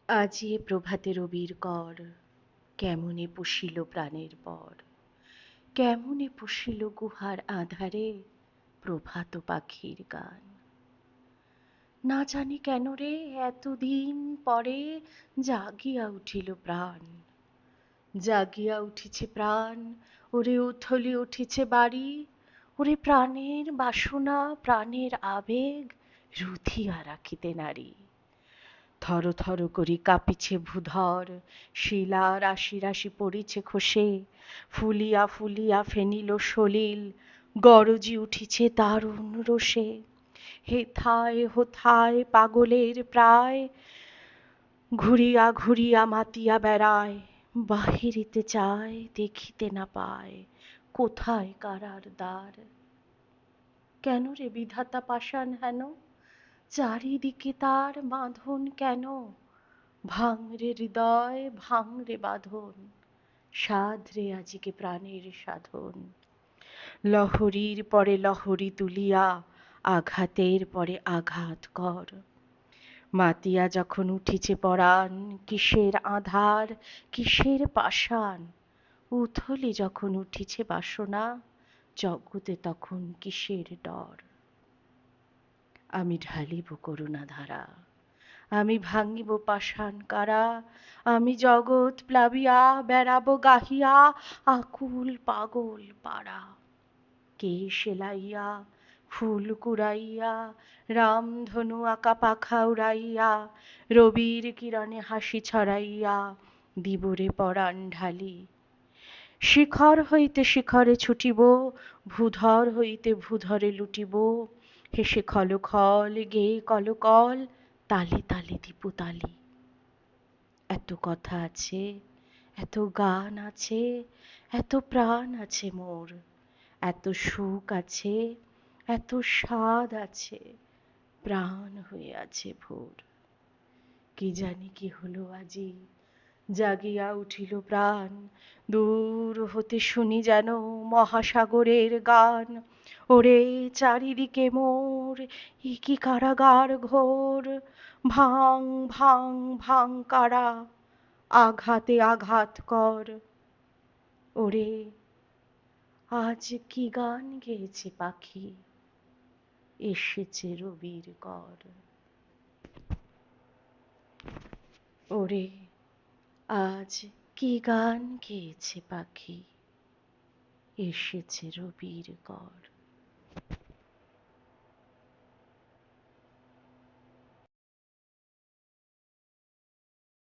আজি এ প্রভাতে রবির কর, কেমনে পুষিল প্রাণের পর, কেমনে পুষিল গুহার আঁধারে প্রভাত পাখির গান। না জানি কেন রে এতদিন পরে জাগিয়া উঠিল প্রাণ, জাগিয়া উঠিছে প্রাণ, ওরে উথলি উঠিছে বাড়ি, ওরে প্রাণের বাসনা প্রাণের আবেগ রুধিয়া রাখিতে নারী। থর থর করি কাঁপিছে ভূধর, শিলা রাশি রাশি পড়িছে খসে, ফুলিয়া ফুলিয়া ফেনিল সলিল, গরজি উঠিছে দারুণ রোষে। হেথায় হোথায় পাগলের প্রায়, ঘুরিয়া ঘুরিয়া মাতিয়া বেড়ায়, বাহিরিতে চায় দেখিতে না পায়, কোথায় কারার দ্বার। কেন রে বিধাতা পাষাণ হেন, চারিদিকে তার বাঁধন কেন? ভাঙরে হৃদয় ভাঙরে বাঁধন, সাধরে আজিকে প্রাণের সাধন। লহরীর পরে লহরী তুলিয়া আঘাতের পরে আঘাত কর। মাতিয়া যখন উঠিছে পরাণ, কিসের আঁধার কিসের পাষাণ, উথলি যখন উঠিছে বাসনা, জগতে তখন কিসের ডর। আমি ঢালিব করুণা ধারা, আমি ভাঙিব পাষাণ কারা, আমি জগৎ প্লাবিয়া বেড়াবো গাহিয়া আকুল পাগল পাড়া। কে সেলাইয়া ফুল কুড়াইয়া, রামধনু আঁকা পাখা উড়াইয়া, রবির কিরণে হাসি ছড়াইয়া দিবরে পরাণ ঢালি। শিখর হইতে শিখরে ছুটিব, ভূধর হইতে ভূধরে লুটিব, হেসে খল খল গেয়ে কল কল, তালে তালে দীপু তালি। এত কথা আছে, এত গান আছে, এত প্রাণ আছে মোর, এত সুখ আছে, এত স্বাদ আছে, প্রাণ হয়ে আছে ভোর। কি জানি কি হলো আজি, জাগিয়া উঠিল প্রাণ, দূর হতে শুনি যেন মহাসাগরের গান। ওরে চারিদিকে মোর এ কি কারাগার ঘোর, ভাঙ ভাঙ ভাঙ কারা, আঘাতে আঘাত কর। ওরে আজ কি গান গেয়েছে পাখি, এসেছে রবির কর। ওরে আজ কি গান গেয়েছে পাখি, এসেছে রবির কর।